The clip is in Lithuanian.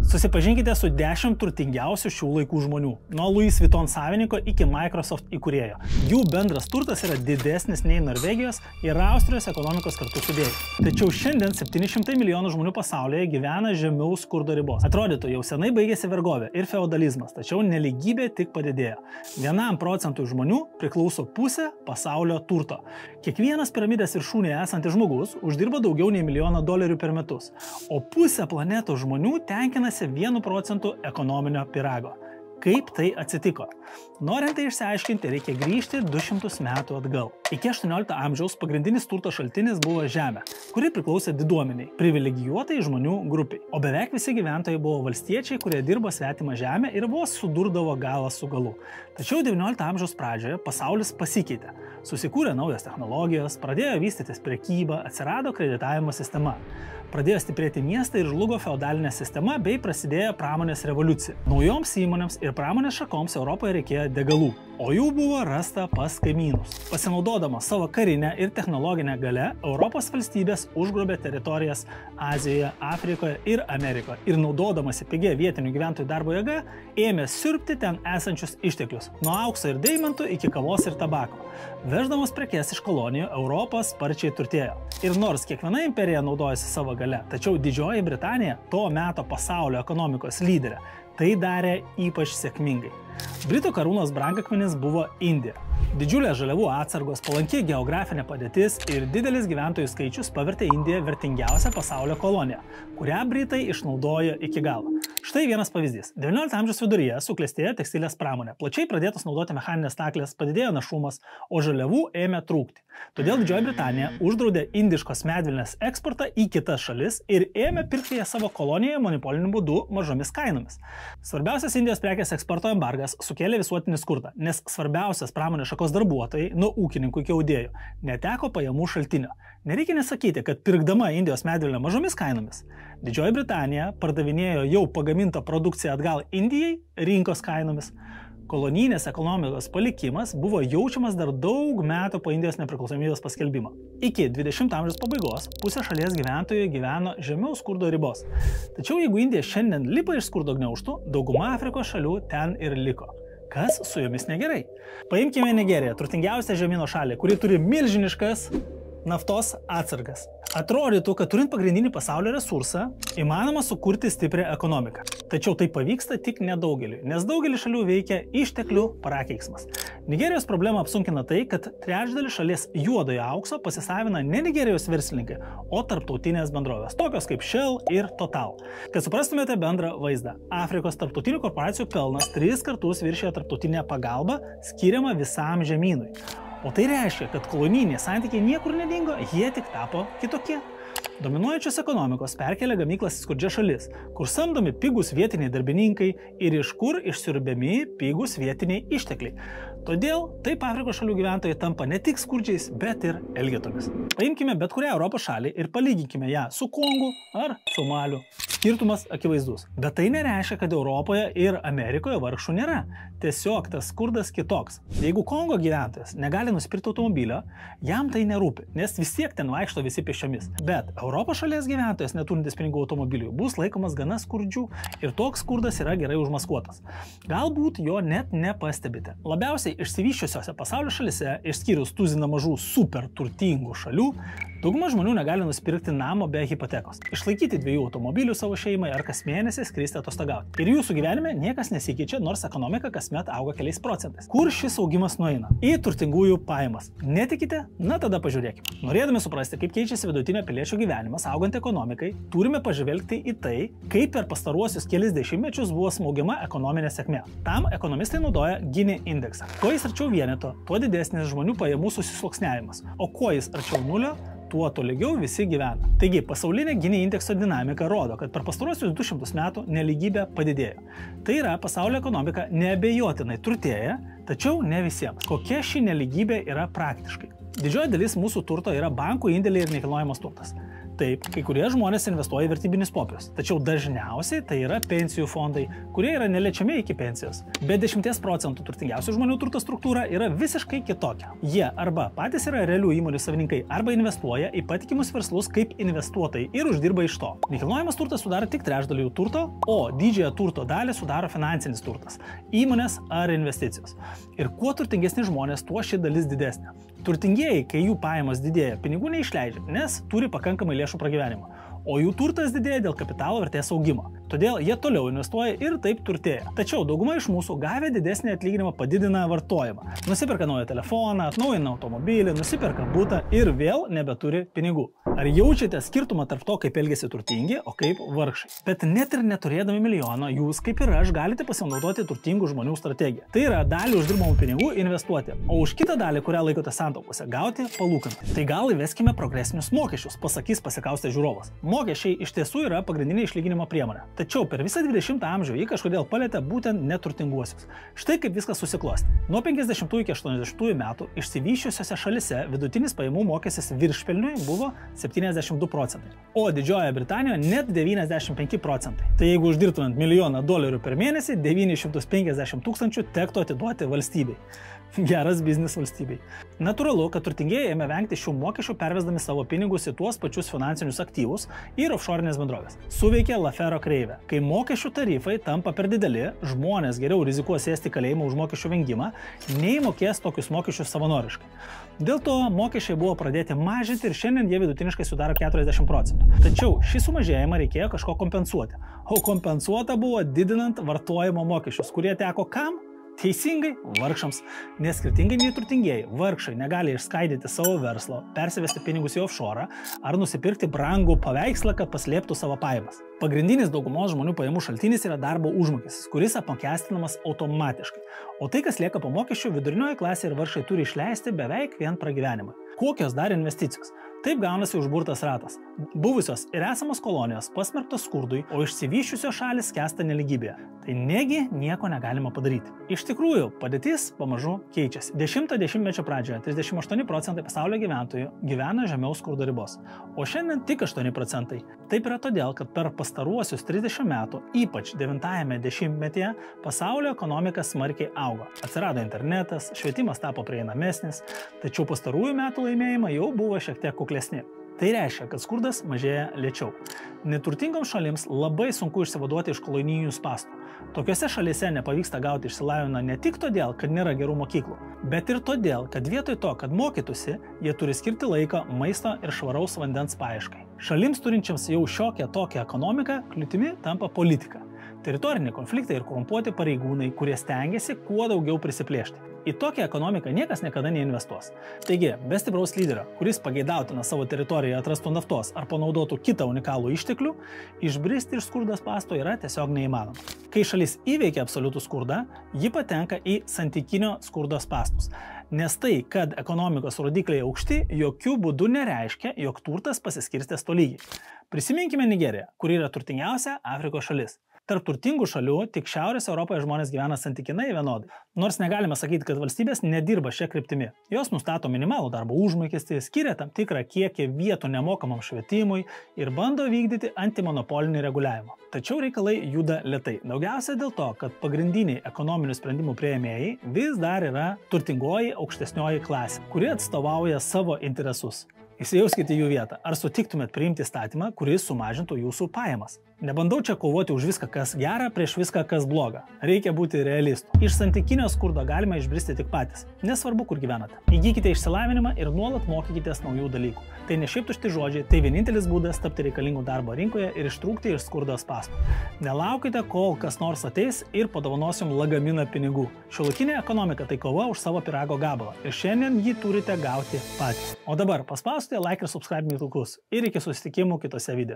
Susipažinkite su 10 turtingiausių šių laikų žmonių, nuo Louis Vuitton savininko iki Microsoft įkūrėjo. Jų bendras turtas yra didesnis nei Norvegijos ir Austrijos ekonomikos kartu sudėjus. Tačiau šiandien 700 milijonų žmonių pasaulyje gyvena žemiau skurdo ribos. Atrodytų, jau senai baigėsi vergovė ir feodalizmas, tačiau nelygybė tik padidėjo. 1% žmonių priklauso pusė pasaulio turto. Kiekvienas piramidės viršūnėje esantis žmogus uždirba daugiau nei $1 milijoną per metus, o pusė planetos žmonių tenkinasi 1% ekonominio pyrago. Kaip tai atsitiko? Norint tai išsiaiškinti, reikia grįžti 200 metų atgal. Iki 18 amžiaus pagrindinis turto šaltinis buvo žemė, kuri priklausė diduomeniai, privilegijuotai žmonių grupiai. O beveik visi gyventojai buvo valstiečiai, kurie dirbo svetimą žemę ir vos sudurdavo galą su galu. Tačiau 19 amžiaus pradžioje pasaulis pasikeitė. Susikūrė naujos technologijos, pradėjo vystytis prekyba, atsirado kreditavimo sistema. Pradėjo stiprėti miestai ir žlugo feodalinė sistema bei prasidėjo pramonės revoliucija. Naujoms įmonėms ir pramonės šakoms Europoje reikėjo degalų, o jų buvo rasta pas kaimynus. Pasinaudodama savo karinę ir technologinę galę, Europos valstybės užgrobė teritorijas Azijoje, Afrikoje ir Amerikoje ir naudodamasi pigia vietinių gyventojų darbo jėga, ėmė siurbti ten esančius išteklius, nuo aukso ir deimantų iki kavos ir tabako. Veždamos prekes iš kolonijų, Europa sparčiai turtėjo. Ir nors kiekviena imperija naudojasi savo gale, tačiau Didžioji Britanija, to meto pasaulio ekonomikos lyderė, tai darė ypač sėkmingai. Britų karūnos brangakmenis buvo Indija. Didžiulė žaliavų atsargos, palanki geografinė padėtis ir didelis gyventojų skaičius pavertė Indiją vertingiausią pasaulio koloniją, kurią Britai išnaudojo iki galo. Štai vienas pavyzdys. 19 amžiaus viduryje suklestėjo tekstilės pramonė, plačiai pradėtos naudoti mechaninės staklės, padidėjo našumas, o žaliavų ėmė trūkti. Todėl Didžioji Britanija uždraudė indiškos medvilnės eksportą į kitas šalis ir ėmė pirkti ją savo kolonijoje monopoliniu būdu mažomis kainomis. Svarbiausias Indijos prekės eksporto embargas sukėlė visuotinį skurdą, nes svarbiausias pramonės šakos darbuotojai, nuo ūkininkų iki audėjų, neteko pajamų šaltinio. Nereikia nesakyti, kad pirkdama Indijos medvilnę mažomis kainomis, Didžioji Britanija pardavinėjo jau pagamintą produkciją atgal Indijai rinkos kainomis. Kolonijinės ekonomikos palikimas buvo jaučiamas dar daug metų po Indijos nepriklausomybės paskelbimo. Iki 20 amžiaus pabaigos pusė šalies gyventojų gyveno žemiau skurdo ribos. Tačiau jeigu Indija šiandien lipa iš skurdo gniaužtų, dauguma Afrikos šalių ten ir liko. Kas su jomis negerai? Paimkime Nigeriją, turtingiausią žemyno šalį, kuri turi milžiniškas naftos atsargas. Atrodytų, kad turint pagrindinį pasaulio resursą, įmanoma sukurti stiprią ekonomiką. Tačiau tai pavyksta tik nedaugeliui, nes daugelį šalių veikia išteklių prakeiksmas. Nigerijos problemą apsunkina tai, kad trečdalį šalies juodojo aukso pasisavina ne Nigerijos verslininkai, o tarptautinės bendrovės, tokios kaip Shell ir Total. Kad suprastumėte bendrą vaizdą, Afrikos tarptautinių korporacijų pelnas 3 kartus viršijo tarptautinę pagalbą skiriamą visam žemynui. O tai reiškia, kad kolonijiniai santykiai niekur nedingo, jie tik tapo kitokie. Dominuojančios ekonomikos perkelia gamyklas į skurdžias šalis, kur samdomi pigus vietiniai darbininkai ir iš kur išsiurbiami pigus vietiniai ištekliai. Todėl taip Afrikos šalių gyventojai tampa ne tik skurdžiais, bet ir elgetomis. Paimkime bet kurią Europos šalį ir palyginkime ją su Kongu ar Somaliu. Skirtumas akivaizdus. Bet tai nereiškia, kad Europoje ir Amerikoje vargšų nėra. Tiesiog tas skurdas kitoks. Jeigu Kongo gyventojas negali nusipirkti automobilio, jam tai nerūpi, nes vis tiek ten vaikšto visi pėsčiomis. Bet Europos šalies gyventojas neturintis pinigų automobilių bus laikomas gana skurdžių ir toks skurdas yra gerai užmaskuotas. Galbūt jo net nepastebite. Labiausiai išsivysčiusiose pasaulio šalise, išskyrus tuziną mažų super turtingų šalių, dauguma žmonių negali nusipirkti namo be hipotekos, išlaikyti 2 automobilių savo šeimai ar kas mėnesį skristi atostogauti. Ir jūsų gyvenime niekas nesikeičia, nors ekonomika kasmet auga keliais procentais. Kur šis augimas nueina? Į turtingųjų pajamas. Netikite? Na tada pažiūrėkime. Norėdami suprasti, kaip keičiasi vidutinio piliečio gyvenimas augant ekonomikai, turime pažvelgti į tai, kaip per pastaruosius kelis dešimtmečius buvo smaugiama ekonominė sėkmė. Tam ekonomistai naudoja Gini indeksą. Kuo jis arčiau vieneto, tuo didesnis žmonių pajamų susisluoksniavimas, o kuo jis arčiau nulio, tuo tolygiau visi gyvena. Taigi, pasaulinė Gini indekso dinamika rodo, kad per pastaruosius 200 metų nelygybė padidėjo. Tai yra, pasaulio ekonomika neabejotinai turtėja, tačiau ne visiems. Kokia ši nelygybė yra praktiškai? Didžioji dalis mūsų turto yra bankų indėliai ir nekilnojamas turtas. Taip, kai kurie žmonės investuoja į vertybinius popierius, tačiau dažniausiai tai yra pensijų fondai, kurie yra neliečiami iki pensijos. Bet 10% turtingiausių žmonių turto struktūra yra visiškai kitokia. Jie arba patys yra realių įmonių savininkai, arba investuoja į patikimus verslus kaip investuotojai ir uždirba iš to. Nekilnojamas turtas sudaro tik trečdalį jų turto, o didžiąją turto dalį sudaro finansinis turtas – įmonės ar investicijos. Ir kuo turtingesni žmonės, tuo ši dalis didesnė. Turtingieji, kai jų pajamos didėja, pinigų neišleidžia, nes turi pakankamai lėšų pragyvenimą, o jų turtas didėja dėl kapitalo vertės augimo. Todėl jie toliau investuoja ir taip turtėja. Tačiau dauguma iš mūsų gavę didesnį atlyginimą padidina vartojimą. Nusiperka naują telefoną, atnaujina automobilį, nusiperka butą ir vėl nebeturi pinigų. Ar jaučiate skirtumą tarp to, kaip elgiasi turtingi, o kaip vargšai? Bet net ir neturėdami milijono, jūs, kaip ir aš, galite pasinaudoti turtingų žmonių strategiją. Tai yra dalį uždirbamų pinigų investuoti, o už kitą dalį, kurią laikote santaupose, gauti palūkanų. Tai gal įveskime progresinius mokesčius, pasakys pasikaustęs žiūrovas. Mokesčiai iš tiesų yra pagrindinė išlyginimo priemonė. Tačiau per visą 20 amžių jį kažkodėl palietė būtent neturtinguosius. Štai kaip viskas susiklosti. Nuo 50 iki 80 metų išsivysčiusiose šalise vidutinis pajamų mokestis viršpelniui buvo 72%, o Didžiojoje Britanijoje net 95%. Tai jeigu uždirbtumėt $1 000 000 per mėnesį, 950 000 tektų atiduoti valstybei. Geras biznis valstybei. Natūralu, kad turtingieji ėmė vengti šių mokesčių, pervesdami savo pinigus į tuos pačius finansinius aktyvus ir offshore'inės bendrovės. Suveikė Lafero kreivė. Kai mokesčių tarifai tampa per dideli, žmonės geriau rizikuos sėsti kalėjimą už mokesčių vengimą, nei mokės tokius mokesčius savanoriškai. Dėl to mokesčiai buvo pradėti mažinti ir šiandien jie vidutiniškai sudaro 40%. Tačiau šį sumažėjimą reikėjo kažko kompensuoti. O kompensuota buvo didinant vartojimo mokesčius, kurie teko kam? Teisingai, vargšams, nes skirtingai nei turtingieji, vargšai negali išskaidyti savo verslo, persivesti pinigus į offshore ar nusipirkti brangų paveikslą, kad paslėptų savo pajamas. Pagrindinis daugumos žmonių pajamų šaltinis yra darbo užmokestis, kuris apmokestinamas automatiškai. O tai, kas lieka po mokesčių, vidurinioji klasė ir vargšai turi išleisti beveik vien pragyvenimą. Kokios dar investicijos? Taip gaunasi užburtas ratas. Buvusios ir esamos kolonijos pasmerktos skurdui, o išsivysčiusios šalis skęsta nelygybėje. Tai negi nieko negalima padaryti. Iš tikrųjų, padėtis pamažu keičiasi. 10-mečio pradžioje 38% pasaulio gyventojų gyvena žemiau skurdo ribos, o šiandien tik 8%. Taip yra todėl, kad per pastaruosius 30 metų, ypač 9-ame dešimtmetyje, pasaulio ekonomika smarkiai augo. Atsirado internetas, švietimas tapo prieinamesnis, tačiau pastarųjų metų laimėjimai jau buvo šiek tiek kuklesni. Tai reiškia, kad skurdas mažėja lėčiau. Neturtingoms šalims labai sunku išsivaduoti iš kolonijinių spąstų. Tokiose šalyse nepavyksta gauti išsilavinimą ne tik todėl, kad nėra gerų mokyklų, bet ir todėl, kad vietoj to, kad mokytųsi, jie turi skirti laiką maisto ir švaraus vandens paieškai. Šalims turinčiams jau šiokią tokią ekonomiką kliūtimi tampa politika. Teritoriniai konfliktai ir korumpuoti pareigūnai, kurie stengiasi kuo daugiau prisiplėšti. Į tokią ekonomiką niekas niekada neinvestuos. Taigi, be stipraus lyderio, kuris pageidautina savo teritorijoje atrastų naftos ar panaudotų kitą unikalų išteklių, išbristi iš skurdo spąstų yra tiesiog neįmanoma. Kai šalis įveikia absoliutų skurdą, ji patenka į santykinio skurdo spąstus. Nes tai, kad ekonomikos rodikliai aukšti, jokių būdų nereiškia, jog turtas pasiskirstęs tolygiai. Prisiminkime Nigeriją, kuri yra turtingiausia Afrikos šalis. Tarp turtingų šalių tik Šiaurės Europoje žmonės gyvena santykinai vienodai. Nors negalime sakyti, kad valstybės nedirba šia kryptimi. Jos nustato minimalų darbo užmokestį, skiria tam tikrą kiekį vietų nemokamam švietimui ir bando vykdyti antimonopolinį reguliavimą. Tačiau reikalai juda lėtai. Daugiausia dėl to, kad pagrindiniai ekonominių sprendimų priėmėjai vis dar yra turtingoji aukštesnioji klasė, kuri atstovauja savo interesus. Įsijauskite jų vietą. Ar sutiktumėt priimti įstatymą, kuris sumažintų jūsų pajamas? Nebandau čia kovoti už viską, kas gera, prieš viską, kas bloga. Reikia būti realistų. Iš santykinio skurdo galima išbristi tik patys. Nesvarbu, kur gyvenate. Įgykite išsilavinimą ir nuolat mokykitės naujų dalykų. Tai ne šiaip tušti žodžiai, tai vienintelis būdas tapti reikalingų darbo rinkoje ir ištrūkti iš skurdo spąstų. Nelaukite, kol kas nors ateis ir padovanos jums lagaminą pinigų. Šiuolaikinė ekonomika tai kova už savo pyrago gabalą ir šiandien jį turite gauti patys. O dabar paspauskite like ir subscribe mygtukus ir iki susitikimų kitose video.